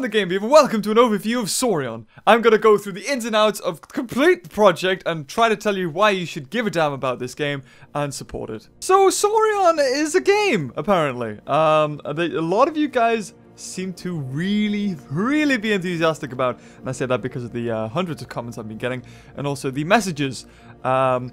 I'm the Game Beaver. Welcome to an overview of Saurian. I'm gonna go through the ins and outs of complete the project and try to tell you why you should give a damn about this game and support it. So Saurian is a game, apparently. A lot of you guys seem to really be enthusiastic about, and I say that because of the hundreds of comments I've been getting, and also the messages. A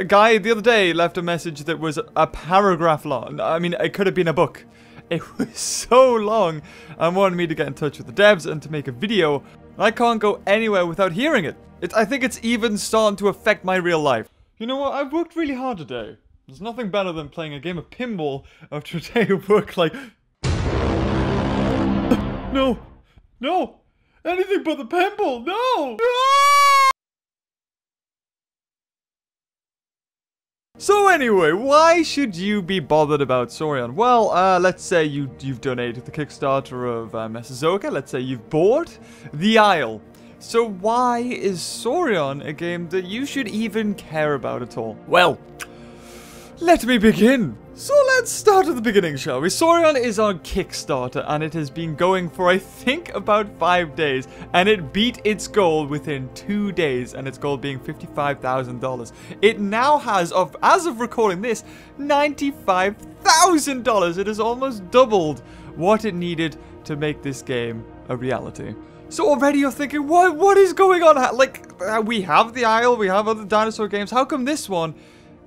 guy the other day left a message that was a paragraph long. I mean, it could have been a book. It was so long and wanted me to get in touch with the devs and to make a video. I can't go anywhere without hearing it. I think it's even starting to affect my real life. You know what? I've worked really hard today. There's nothing better than playing a game of pinball after a day of work like... No! No! Anything but the pinball! No! No! So anyway, why should you be bothered about Saurian? Well, let's say you've donated the Kickstarter of Mesozoica. Let's say you've bought The Isle. So why is Saurian a game that you should even care about at all? Well, let me begin. So let's start at the beginning, shall we? Saurian is on Kickstarter, and it has been going for, I think, about 5 days. And it beat its goal within 2 days, and its goal being $55,000. It now has, as of recording this, $95,000. It has almost doubled what it needed to make this game a reality. So already you're thinking, what is going on? Like, we have The Isle, we have other dinosaur games. How come this one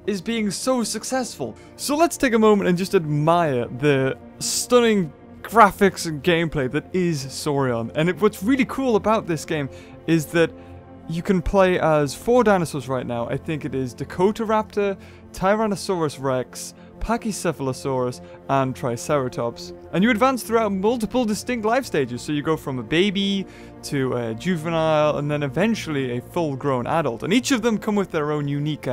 is being so successful? So let's take a moment and just admire the stunning graphics and gameplay that is Saurian. And what's really cool about this game is that you can play as 4 dinosaurs right now. I think it is Dakotaraptor, Tyrannosaurus Rex, Pachycephalosaurus, and Triceratops. And you advance throughout multiple distinct life stages. So you go from a baby to a juvenile and then eventually a full-grown adult. And each of them come with their own unique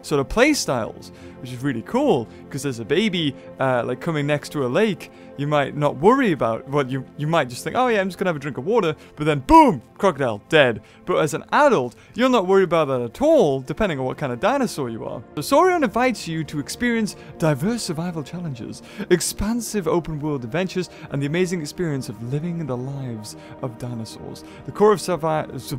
sort of play styles, which is really cool. Because as a baby, like coming next to a lake, you might not worry about, well, you might just think, oh yeah, I'm just gonna have a drink of water, but then boom, crocodile, dead. But as an adult, you're not worried about that at all, depending on what kind of dinosaur you are. So Saurian invites you to experience diverse survival challenges, expansive open world adventures, and the amazing experience of living the lives of dinosaurs. The core of Saurian's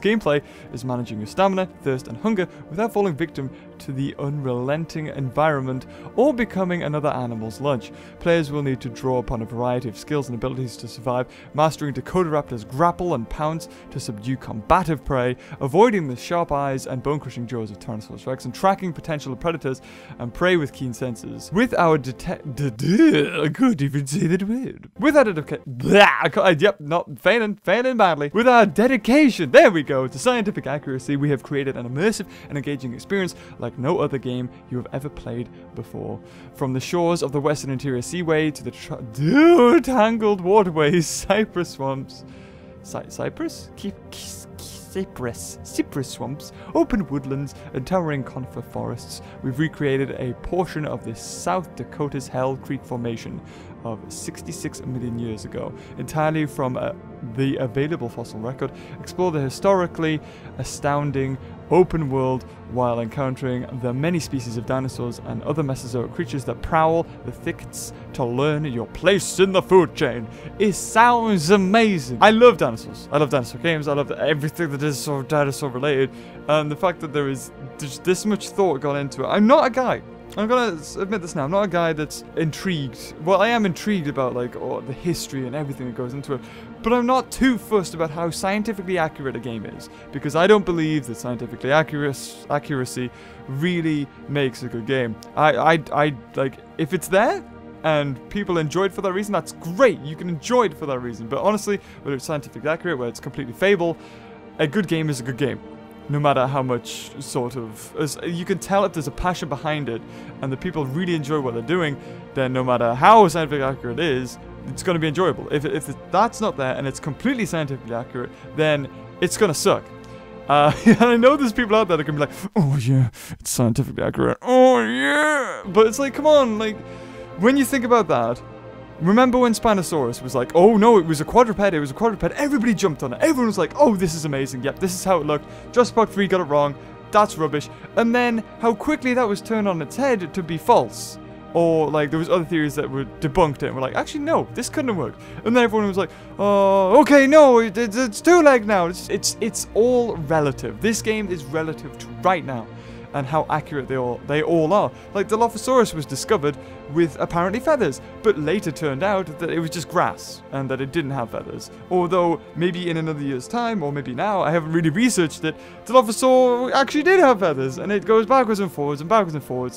gameplay is managing your stamina, thirst, and hunger without falling victim to the unrelenting environment or becoming another animal's lunch. Players will need to draw upon a variety of skills and abilities to survive, mastering Dakotaraptor's grapple and pounce to subdue combative prey, avoiding the sharp eyes and bone-crushing jaws of Tyrannosaurus Rex, and tracking potential predators and prey with keen senses. With our I couldn't even say that word. With our failing badly. With our dedication, there we go, to scientific accuracy, we have created an immersive and engaging experience like no other game you have ever played before. From the shores of the Western Interior Seaway to the tangled waterways, cypress swamps, cypress swamps, open woodlands, and towering conifer forests, we've recreated a portion of the South Dakota's Hell Creek Formation of 66 million years ago, entirely from the available fossil record. Explore the historically astounding open world while encountering the many species of dinosaurs and other Mesozoic creatures that prowl the thickets to learn your place in the food chain. It sounds amazing. I love dinosaurs. I love dinosaur games. I love everything that is sort of dinosaur related. And the fact that there's this much thought gone into it. I'm not a guy. I'm gonna admit this now. I'm not a guy that's intrigued. Well, I am intrigued about like the history and everything that goes into it, but I'm not too fussed about how scientifically accurate a game is, because I don't believe that scientifically accuracy really makes a good game. I like, if it's there and people enjoy it for that reason, that's great. You can enjoy it for that reason. But honestly, whether it's scientifically accurate, whether it's completely fable, a good game is a good game. No matter how much sort of... you can tell if there's a passion behind it and the people really enjoy what they're doing, then no matter how scientifically accurate it is, it's going to be enjoyable. If that's not there and it's completely scientifically accurate, then it's going to suck. And I know there's people out there that can be like, oh yeah, it's scientifically accurate. Oh yeah! But it's like, come on, like, when you think about that, remember when Spinosaurus was like, oh no, it was a quadruped, everybody jumped on it. Everyone was like, oh, this is amazing. Yep, this is how it looked. Jurassic Park 3 got it wrong. That's rubbish. And then how quickly that was turned on its head to be false. Or, like, there was other theories that were debunked it and were like, actually, no, this couldn't have worked. And then everyone was like, oh, okay, no, it's too late now. It's all relative. This game is relative to right now and how accurate they all are. Like, the Dilophosaurus was discovered with apparently feathers, but later turned out that it was just grass and that it didn't have feathers. Although, maybe in another year's time, or maybe now, I haven't really researched it, Dilophosaur actually did have feathers, and it goes backwards and forwards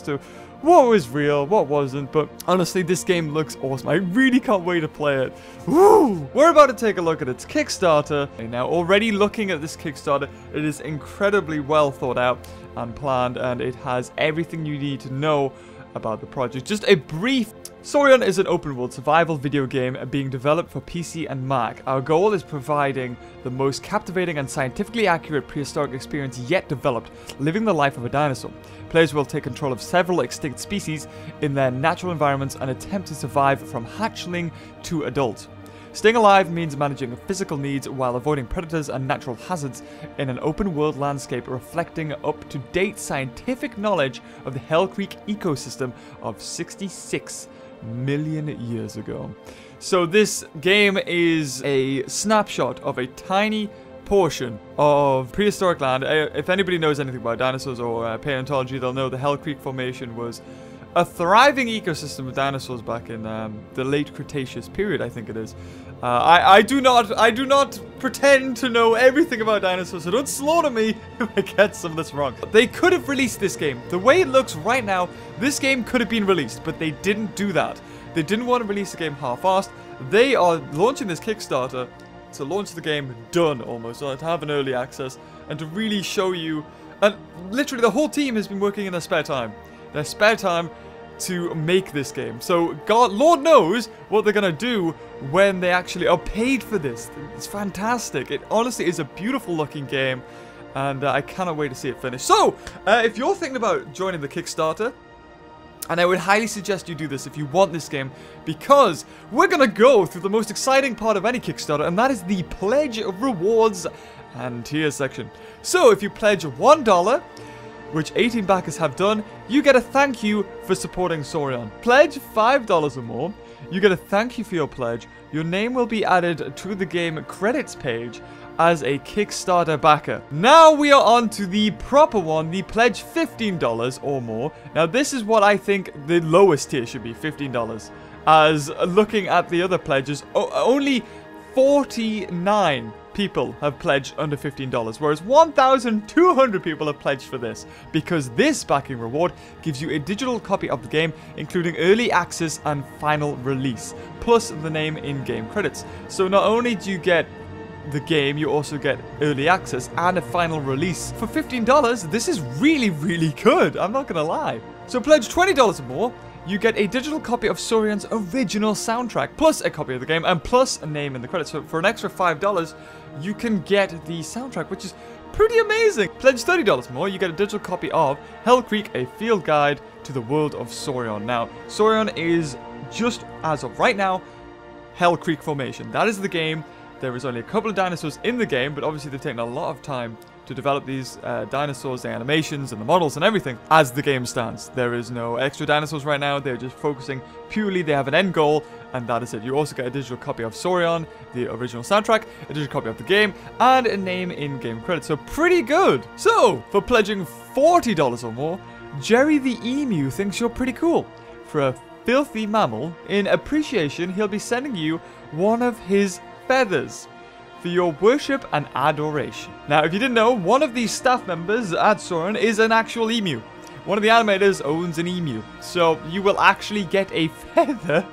to what was real, what wasn't. But honestly, this game looks awesome. I really can't wait to play it. Woo! We're about to take a look at its Kickstarter. Now, already looking at this Kickstarter, it is incredibly well thought out and planned, and it has everything you need to know about the project. Just a brief... Saurian is an open-world survival video game being developed for PC and Mac. Our goal is providing the most captivating and scientifically accurate prehistoric experience yet developed, living the life of a dinosaur. Players will take control of several extinct species in their natural environments and attempt to survive from hatchling to adult. Staying alive means managing physical needs while avoiding predators and natural hazards in an open-world landscape reflecting up-to-date scientific knowledge of the Hell Creek ecosystem of 66 million years ago. So this game is a snapshot of a tiny portion of prehistoric land. If anybody knows anything about dinosaurs or paleontology, they'll know the Hell Creek Formation was a thriving ecosystem of dinosaurs back in the late Cretaceous period, I think it is. I do not pretend to know everything about dinosaurs, so don't slaughter me if I get some of this wrong. They could have released this game. The way it looks right now, this game could have been released, but they didn't do that. They didn't want to release the game half-assed. They are launching this Kickstarter to launch the game done almost, so to have an early access and to really show you. And literally the whole team has been working in their spare time. To make this game. So God, Lord knows what they're gonna do when they actually are paid for this. It's fantastic. It honestly is a beautiful looking game, and I cannot wait to see it finish. So if you're thinking about joining the Kickstarter, and I would highly suggest you do this if you want this game, because we're gonna go through the most exciting part of any Kickstarter, and that is the pledge rewards and tiers section. So if you pledge $1, which 18 backers have done, you get a thank you for supporting Saurian. Pledge $5 or more, you get a thank you for your pledge. Your name will be added to the game credits page as a Kickstarter backer. Now we are on to the proper one, the pledge $15 or more. Now this is what I think the lowest tier should be, $15. As looking at the other pledges, only 49 people have pledged under $15, whereas 1,200 people have pledged for this, because this backing reward gives you a digital copy of the game, including early access and final release, plus the name in-game credits. So not only do you get the game, you also get early access and a final release. For $15, this is really, really good, I'm not gonna lie. So pledge $20 or more, you get a digital copy of Saurian's original soundtrack, plus a copy of the game, and plus a name in the credits. So for an extra $5, you can get the soundtrack, which is pretty amazing. Pledge $30 more, you get a digital copy of Hell Creek, a field guide to the world of Saurian. Now, Saurian is, just as of right now, Hell Creek Formation. That is the game. There is only a couple of dinosaurs in the game, but obviously they've taken a lot of time to develop these dinosaurs, the animations and the models and everything as the game stands. There is no extra dinosaurs right now. They're just focusing purely, they have an end goal, and that is it. You also get a digital copy of Saurian, the original soundtrack, a digital copy of the game, and a name in-game credit. So pretty good. So for pledging $40 or more, Jerry the Emu thinks you're pretty cool. For a filthy mammal, in appreciation, he'll be sending you one of his feathers for your worship and adoration. Now, if you didn't know, one of these staff members at Saurian is an actual emu. One of the animators owns an emu. So you will actually get a feather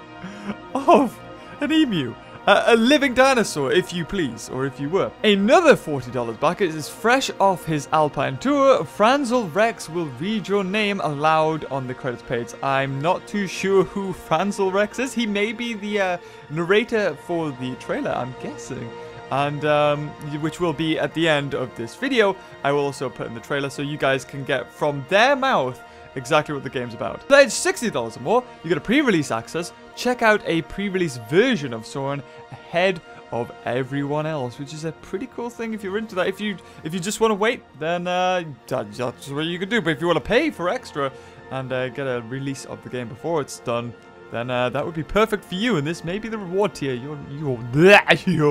of an emu. A living dinosaur, if you please, or if you were. Another $40 backer is fresh off his Alpine tour. Franzel Rex will read your name aloud on the credits page. I'm not too sure who Franzel Rex is. He may be the narrator for the trailer, I'm guessing. And which will be at the end of this video. I will also put in the trailer so you guys can get from their mouth exactly what the game's about. Pledge $60 or more, you get a pre-release access. Check out a pre-release version of Saurian ahead of everyone else, which is a pretty cool thing if you're into that. If you just want to wait, then that's what you can do. But if you want to pay for extra, and get a release of the game before it's done, then that would be perfect for you, and this may be the reward tier you're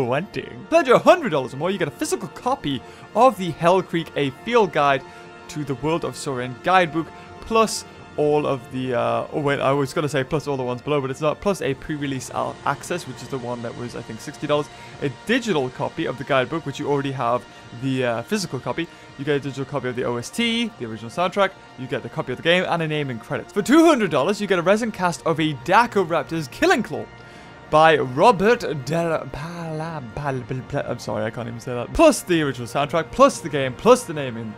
wanting. Pledge $100 or more, you get a physical copy of the Hell Creek, a field guide to the World of Saurian guidebook, plus all of the, oh wait, I was going to say plus all the ones below, but it's not, plus a pre-release access, which is the one that was, I think, $60, a digital copy of the guidebook, which you already have the physical copy. You get a digital copy of the OST, the original soundtrack, you get the copy of the game, and a name and credits. For $200, you get a resin cast of a Dacoraptor's Killing Claw by Robert I'm sorry, I can't even say that. Plus the original soundtrack, plus the game, plus the name in,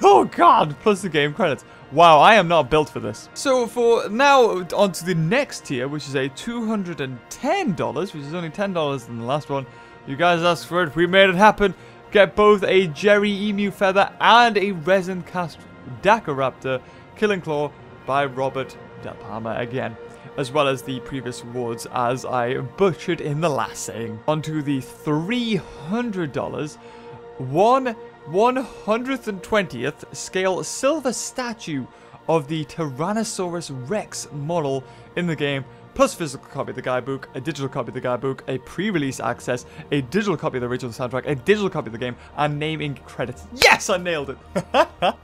oh god, plus the game credits. Wow, I am not built for this. So for now, on to the next tier, which is a $210, which is only $10 than the last one. You guys asked for it, we made it happen. Get both a Jerry Emu Feather and a resin cast Dacoraptor Killing Claw by Robert De Palma again, as well as the previous rewards as I butchered in the last saying. On to the $300, 1/120th scale silver statue of the Tyrannosaurus Rex model in the game, plus physical copy of the guidebook, a digital copy of the guidebook, a pre-release access, a digital copy of the original soundtrack, a digital copy of the game, and naming credits. Yes, I nailed it!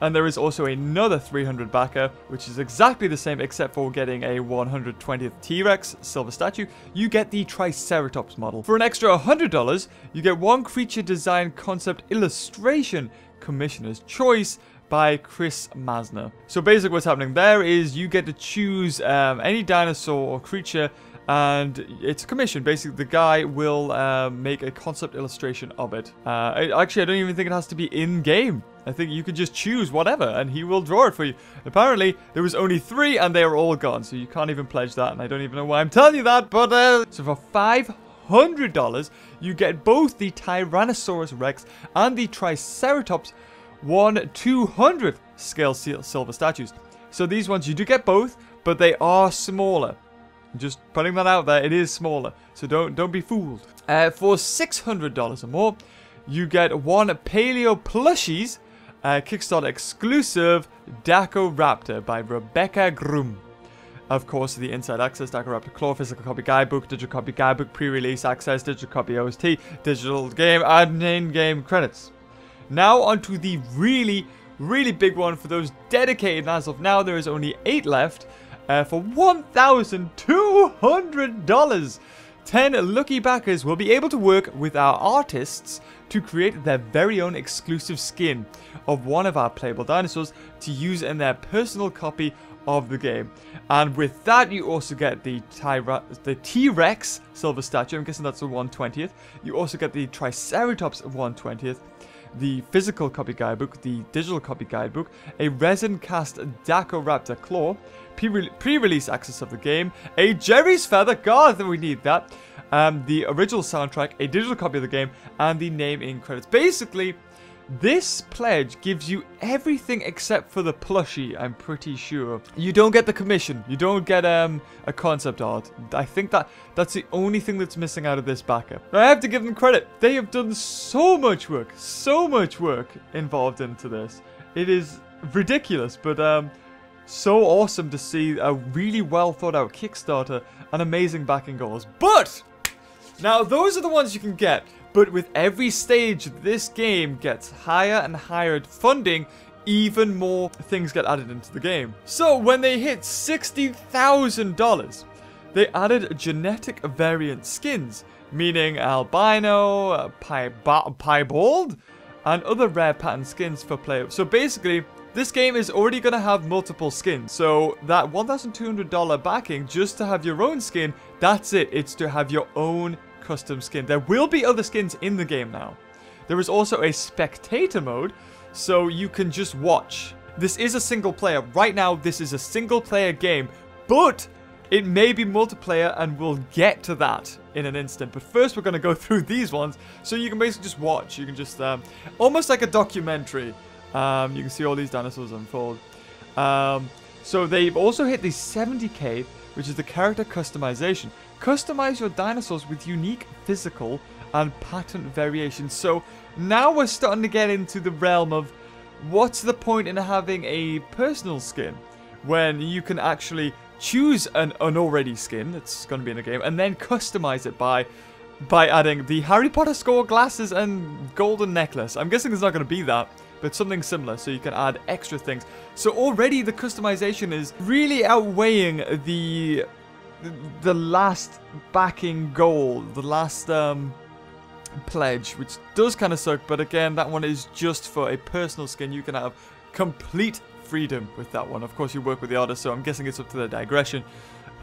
And there is also another 300 backer, which is exactly the same except for getting a 120th T.rex silver statue. You get the Triceratops model. For an extra $100, you get one creature design concept illustration, Commissioner's Choice, by Chris Masner. So basically what's happening there is you get to choose any dinosaur or creature, and it's a commission. Basically the guy will make a concept illustration of it. Actually, I don't even think it has to be in-game. I think you could just choose whatever and he will draw it for you. Apparently there was only 3 and they are all gone, so you can't even pledge that, and I don't even know why I'm telling you that, but so for $500 you get both the Tyrannosaurus Rex and the Triceratops 1/200th scale silver statues. So these ones you do get both, but they are smaller. Just putting that out there, it is smaller, so don't be fooled. For $600 or more, you get one Paleo Plushies Kickstarter exclusive Dacoraptor by Rebecca Grum. Of course, the inside access, Dacoraptor Claw, physical copy guidebook, digital copy guidebook, pre-release access, digital copy OST, digital game, and in-game credits. Now onto the really big one for those dedicated, and as of now there is only 8 left, for $1,200. 10 lucky backers will be able to work with our artists to create their very own exclusive skin of one of our playable dinosaurs to use in their personal copy of the game. And with that you also get the T.rex silver statue, I'm guessing that's the 1/20th. You also get the Triceratops 1/20th. The physical copy guidebook, the digital copy guidebook, a resin cast Dacoraptor Claw, pre-release access of the game, a Jerry's Feather, god we need that, the original soundtrack, a digital copy of the game, and the name in credits. Basically, this pledge gives you everything except for the plushie, I'm pretty sure. You don't get the commission. You don't get a concept art. I think that's the only thing that's missing out of this backer. I have to give them credit. They have done so much work involved into this. It is ridiculous, but so awesome to see a really well thought out Kickstarter and amazing backing goals. But now those are the ones you can get. But with every stage this game gets higher and higher funding, even more things get added into the game. So when they hit $60,000, they added genetic variant skins, meaning albino, piebald, and other rare pattern skins for players. So basically, this game is already going to have multiple skins. So that $1,200 backing just to have your own skin, that's it. It's to have your own custom skin. There will be other skins in the game now. There is also a spectator mode, so you can just watch. This is a single player. Right now, this is a single player game, but it may be multiplayer, and we'll get to that in an instant. But first, we're going to go through these ones, so you can basically just watch. You can just, almost like a documentary. You can see all these dinosaurs unfold. So they've also hit the 70k, which is the character customization. Customize your dinosaurs with unique physical and pattern variations. So now we're starting to get into the realm of what's the point in having a personal skin when you can actually choose an already skin that's going to be in the game and then customize it by adding the Harry Potter skull, glasses, and golden necklace. I'm guessing it's not going to be that, but something similar, so you can add extra things. So already the customization is really outweighing the last backing goal, the last pledge, which does kind of suck, but again, that one is just for a personal skin. You can have complete freedom with that one. Of course, you work with the artist, so I'm guessing it's up to their digression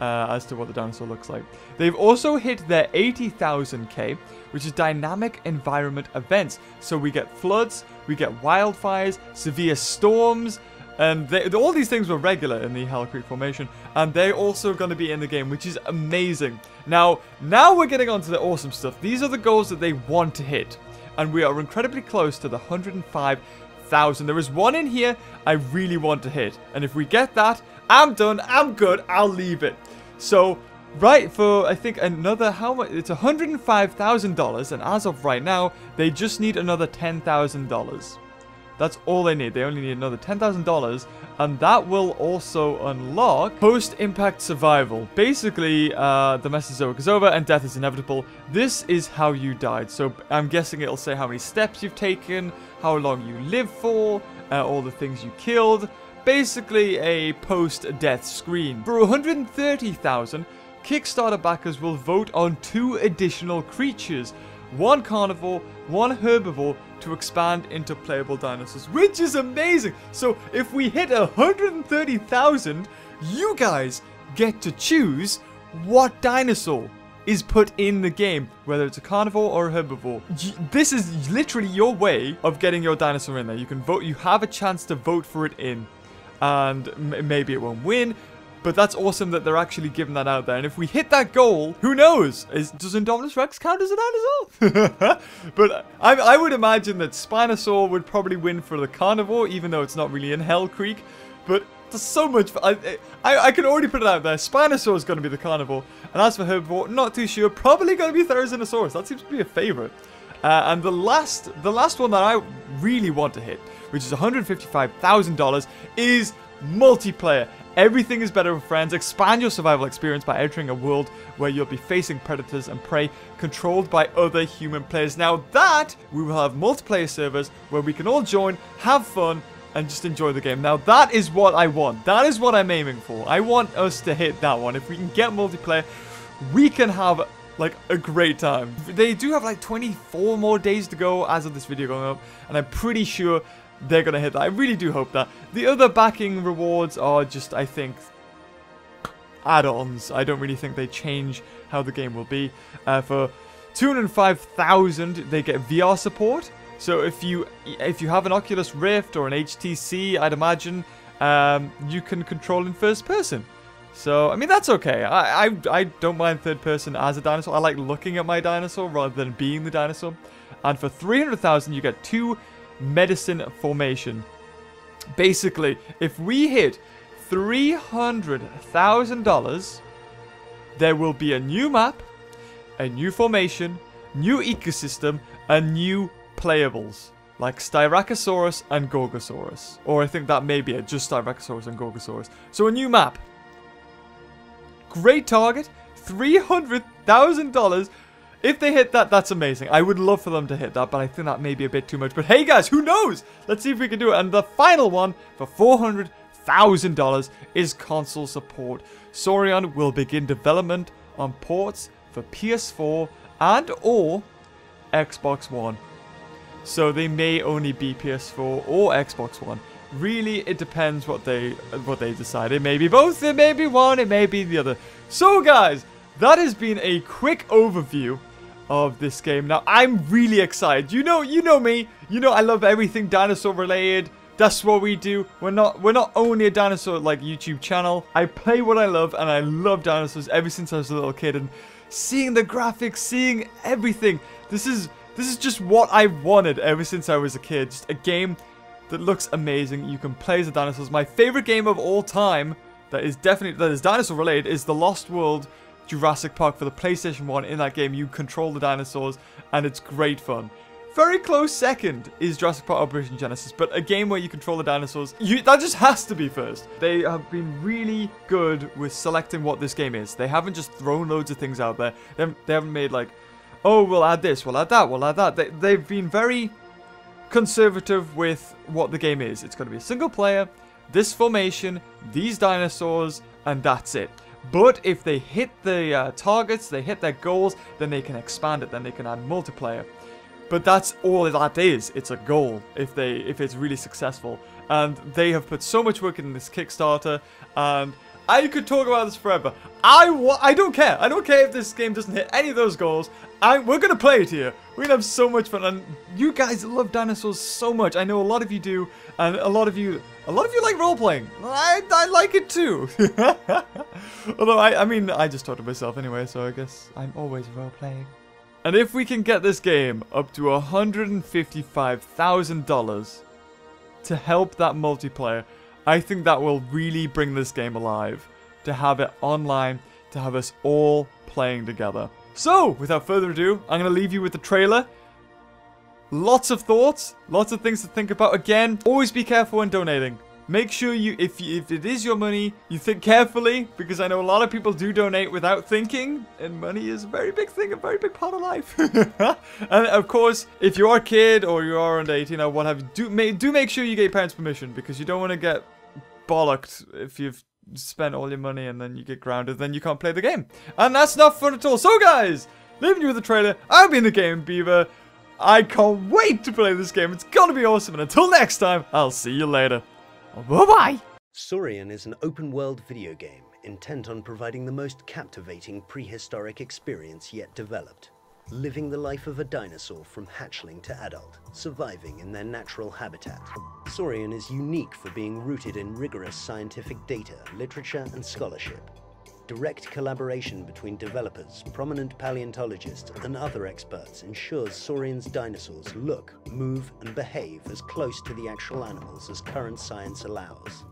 as to what the dinosaur looks like. They've also hit their 80,000k, which is dynamic environment events. So we get floods, we get wildfires, severe storms, and all these things were regular in the Hell Creek Formation, and they're also going to be in the game, which is amazing. Now we're getting on to the awesome stuff. These are the goals that they want to hit, and we are incredibly close to the 105,000. There is one in here I really want to hit, and if we get that, I'm done, I'm good, I'll leave it. So, right, for, I think, another, how much? It's $105,000, and as of right now, they just need another $10,000. That's all they need. They only need another $10,000, and that will also unlock post-impact survival. Basically, the Mesozoic is over and death is inevitable. This is how you died. So I'm guessing it'll say how many steps you've taken, how long you lived for, all the things you killed. Basically, a post-death screen. For 130,000, Kickstarter backers will vote on 2 additional creatures. One carnivore, one herbivore, to expand into playable dinosaurs, which is amazing. So if we hit 130,000, you guys get to choose what dinosaur is put in the game, whether it's a carnivore or a herbivore. This is literally your way of getting your dinosaur in there. You can vote, you have a chance to vote for it in, and maybe it won't win, but that's awesome that they're actually giving that out there. And if we hit that goal, who knows? Does Indominus Rex count as a dinosaur? But I would imagine that Spinosaur would probably win for the carnivore, even though it's not really in Hell Creek. But there's so much. I can already put it out there. Spinosaur is going to be the carnivore. And as for herbivore, not too sure. Probably going to be Therizinosaurus. That seems to be a favorite. And the last one that I really want to hit, which is $155,000, is multiplayer. Everything is better with friends. Expand your survival experience by entering a world where you'll be facing predators and prey controlled by other human players. Now that, we will have multiplayer servers where we can all join, have fun, and just enjoy the game. Now that is what I want. That is what I'm aiming for. I want us to hit that one. If we can get multiplayer, we can have like a great time. They do have like 24 more days to go as of this video going up, and I'm pretty sure they're going to hit that. I really do hope that. The other backing rewards are just, I think, add-ons. I don't really think they change how the game will be. For 205,000, they get VR support. So if you have an Oculus Rift or an HTC, I'd imagine you can control in first person. So, I mean, that's okay. I don't mind third person as a dinosaur. I like looking at my dinosaur rather than being the dinosaur. And for 300,000, you get 2 medicine formation. Basically, if we hit $300,000, there will be a new map, a new formation, new ecosystem, and new playables, like Styracosaurus and Gorgosaurus. Or I think that may be it, just Styracosaurus and Gorgosaurus. So a new map. Great target, $300,000. If they hit that, that's amazing. I would love for them to hit that, but I think that may be a bit too much. But hey guys, who knows? Let's see if we can do it. And the final one for $400,000 is console support. Saurian will begin development on ports for PS4 and or Xbox One. So they may only be PS4 or Xbox One. Really, it depends what they decide. It may be both, it may be one, it may be the other. So guys, that has been a quick overview of this game. Now, I'm really excited. You know me. You know I love everything dinosaur related. That's what we do. We're not only a dinosaur like YouTube channel. I play what I love, and I love dinosaurs ever since I was a little kid. And seeing the graphics, seeing everything, this is just what I wanted ever since I was a kid. Just a game that looks amazing. You can play as the dinosaurs. My favorite game of all time that is dinosaur related is The Lost World Jurassic Park for the PlayStation 1. In that game, you control the dinosaurs, and it's great fun. Very close second is Jurassic Park Operation Genesis, but a game where you control the dinosaurs, that just has to be first. They have been really good with selecting what this game is. They haven't just thrown loads of things out there. They haven't made like, oh, we'll add this, we'll add that, we'll add that. They've been very conservative with what the game is. It's going to be a single player, this formation, these dinosaurs, and that's it. But if they hit the targets, they hit their goals, then they can expand it, then they can add multiplayer. But that's all that is. It's a goal if it's really successful. And they have put so much work in this Kickstarter, and I could talk about this forever. I don't care. I don't care if this game doesn't hit any of those goals. We're going to play it here. We're going to have so much fun. And you guys love dinosaurs so much. I know a lot of you do. And a lot of you like role-playing. I like it too. Although, I mean, I just talk to myself anyway, so I guess I'm always role-playing. And if we can get this game up to $155,000 to help that multiplayer, I think that will really bring this game alive. To have it online, to have us all playing together. So, without further ado, I'm going to leave you with the trailer. Lots of thoughts, lots of things to think about. Again, always be careful when donating. Make sure if it is your money, you think carefully, because I know a lot of people do donate without thinking, and money is a very big thing, a very big part of life. And of course, if you are a kid or you are under 18 or what have you, do make sure you get your parents' permission, because you don't want to get bollocked if you've spent all your money and then you get grounded, then you can't play the game. And that's not fun at all. So guys, leaving you with the trailer, I've been the Game Beaver. I can't wait to play this game. It's gonna be awesome. And until next time, I'll see you later. Bye-bye! Saurian is an open-world video game intent on providing the most captivating prehistoric experience yet developed. Living the life of a dinosaur from hatchling to adult, surviving in their natural habitat. Saurian is unique for being rooted in rigorous scientific data, literature, and scholarship. Direct collaboration between developers, prominent paleontologists, and other experts ensures Saurian's dinosaurs look, move, and behave as close to the actual animals as current science allows.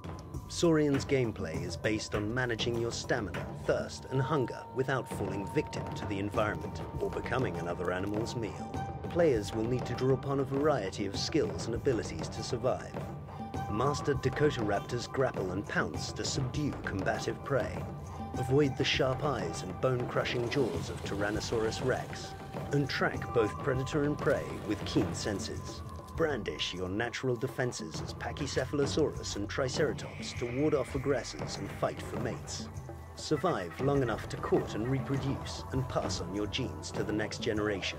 Saurian's gameplay is based on managing your stamina, thirst, and hunger without falling victim to the environment or becoming another animal's meal. Players will need to draw upon a variety of skills and abilities to survive. Master Dakota raptors grapple and pounce to subdue combative prey. Avoid the sharp eyes and bone-crushing jaws of Tyrannosaurus rex, and track both predator and prey with keen senses. Brandish your natural defenses as Pachycephalosaurus and Triceratops to ward off aggressors and fight for mates. Survive long enough to court and reproduce, and pass on your genes to the next generation.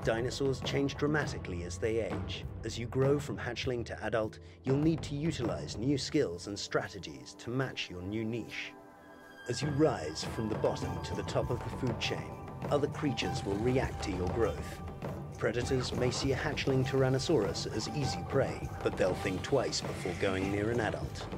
Dinosaurs change dramatically as they age. As you grow from hatchling to adult, you'll need to utilize new skills and strategies to match your new niche. As you rise from the bottom to the top of the food chain, other creatures will react to your growth. Predators may see a hatchling Tyrannosaurus as easy prey, but they'll think twice before going near an adult.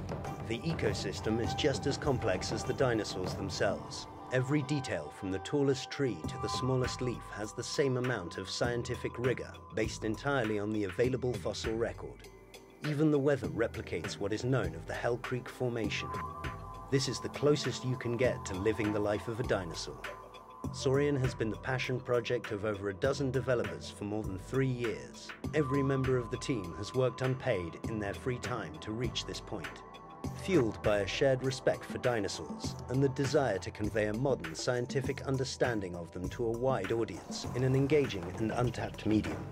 The ecosystem is just as complex as the dinosaurs themselves. Every detail from the tallest tree to the smallest leaf has the same amount of scientific rigor, based entirely on the available fossil record. Even the weather replicates what is known of the Hell Creek Formation. This is the closest you can get to living the life of a dinosaur. Saurian has been the passion project of over a dozen developers for more than 3 years. Every member of the team has worked unpaid in their free time to reach this point. Fueled by a shared respect for dinosaurs and the desire to convey a modern scientific understanding of them to a wide audience in an engaging and untapped medium.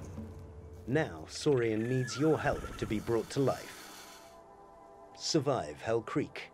Now, Saurian needs your help to be brought to life. Survive Hell Creek.